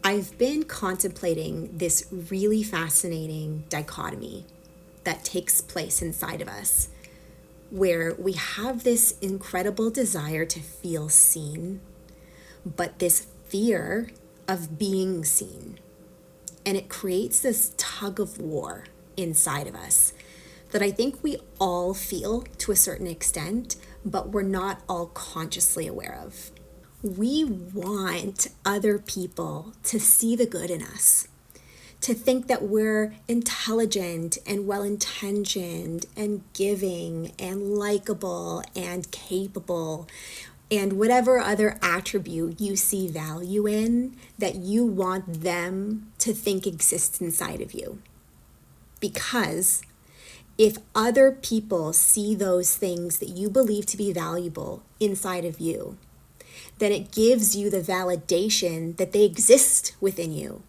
I've been contemplating this really fascinating dichotomy that takes place inside of us, where we have this incredible desire to feel seen, but this fear of being seen. And it creates this tug of war inside of us that I think we all feel to a certain extent, but we're not all consciously aware of. We want other people to see the good in us, to think that we're intelligent and well-intentioned and giving and likable and capable and whatever other attribute you see value in that you want them to think exists inside of you. Because if other people see those things that you believe to be valuable inside of you, then it gives you the validation that they exist within you.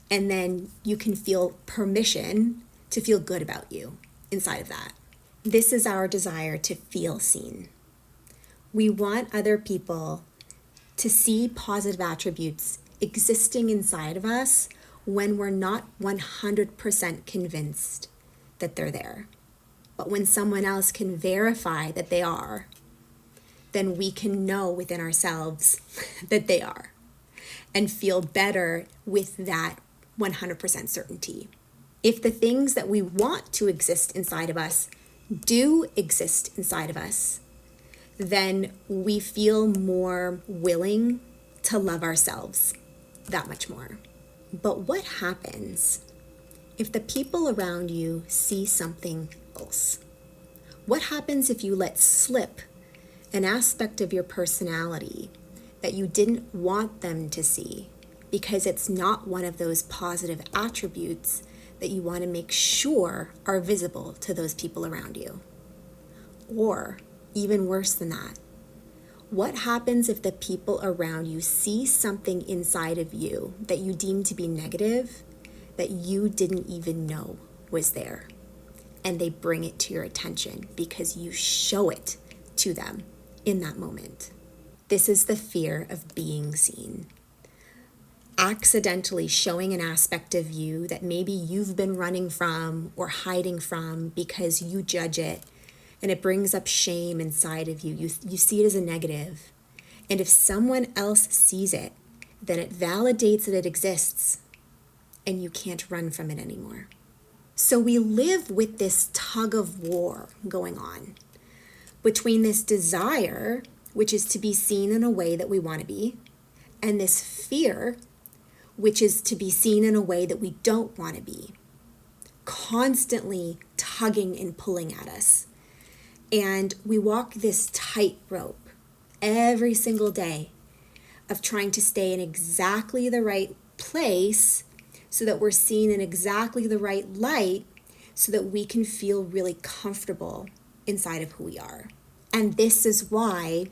And then you can feel permission to feel good about you inside of that. This is our desire to feel seen. We want other people to see positive attributes existing inside of us when we're not 100% convinced that they're there. But when someone else can verify that they are, then we can know within ourselves that they are and feel better with that 100% certainty. If the things that we want to exist inside of us do exist inside of us, then we feel more willing to love ourselves that much more. But what happens if the people around you see something else? What happens if you let slip an aspect of your personality that you didn't want them to see because it's not one of those positive attributes that you want to make sure are visible to those people around you? Or even worse than that, what happens if the people around you see something inside of you that you deem to be negative that you didn't even know was there, and they bring it to your attention because you show it to them in that moment? This is the fear of being seen. Accidentally showing an aspect of you that maybe you've been running from or hiding from because you judge it and it brings up shame inside of you. You see it as a negative. And if someone else sees it, then it validates that it exists and you can't run from it anymore. So we live with this tug of war going on between this desire, which is to be seen in a way that we want to be, and this fear, which is to be seen in a way that we don't want to be, constantly tugging and pulling at us. And we walk this tightrope every single day of trying to stay in exactly the right place so that we're seen in exactly the right light so that we can feel really comfortable inside of who we are. And this is why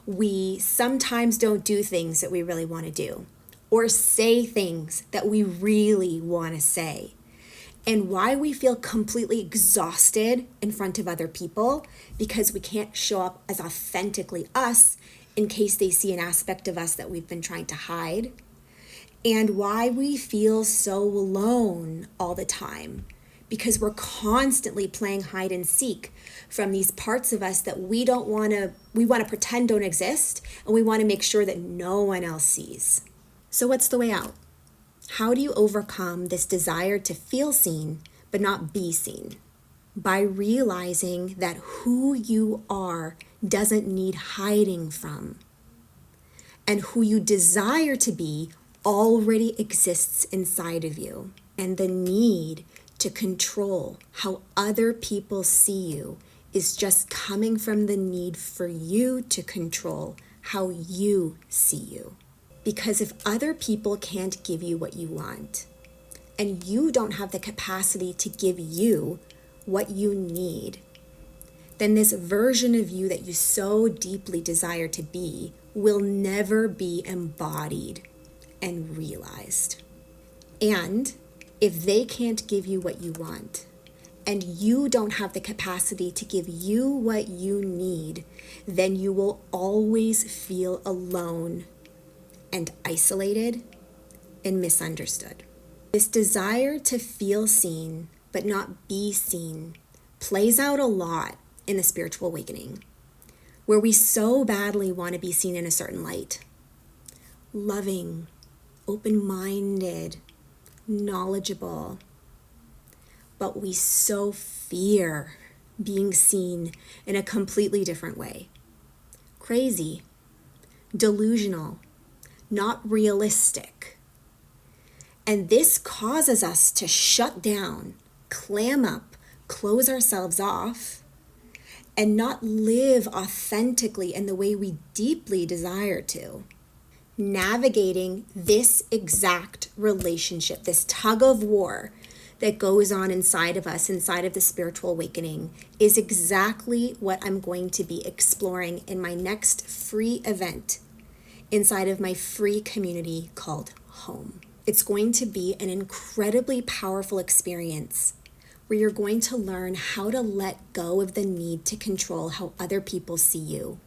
we sometimes don't do things that we really want to do, or say things that we really want to say, and why we feel completely exhausted in front of other people because we can't show up as authentically us in case they see an aspect of us that we've been trying to hide, and why we feel so alone all the time because we're constantly playing hide and seek from these parts of us that we want to pretend don't exist, and we want to make sure that no one else sees. So what's the way out? How do you overcome this desire to feel seen but not be seen? By realizing that who you are doesn't need hiding from, and who you desire to be already exists inside of you, and the need to control how other people see you is just coming from the need for you to control how you see you. Because if other people can't give you what you want, and you don't have the capacity to give you what you need, then this version of you that you so deeply desire to be will never be embodied and realized. And if they can't give you what you want, and you don't have the capacity to give you what you need, then you will always feel alone and isolated and misunderstood. This desire to feel seen but not be seen plays out a lot in the spiritual awakening, where we so badly want to be seen in a certain light. Loving, open-minded, knowledgeable. But we so fear being seen in a completely different way. Crazy, delusional, not realistic. And this causes us to shut down, clam up, close ourselves off, and not live authentically in the way we deeply desire to. Navigating this exact relationship, this tug of war that goes on inside of us, inside of the spiritual awakening, is exactly what I'm going to be exploring in my next free event inside of my free community called Home. It's going to be an incredibly powerful experience where you're going to learn how to let go of the need to control how other people see you,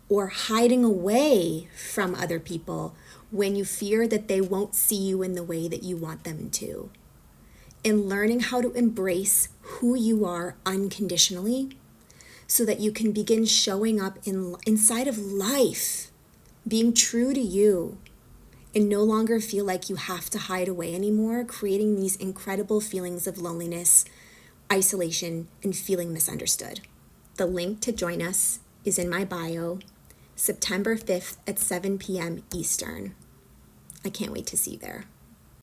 or hiding away from other people when you fear that they won't see you in the way that you want them to. And learning how to embrace who you are unconditionally so that you can begin showing up inside of life, being true to you, and no longer feel like you have to hide away anymore, creating these incredible feelings of loneliness, isolation, and feeling misunderstood. The link to join us is in my bio, September 5th at 7 p.m. Eastern. I can't wait to see you there.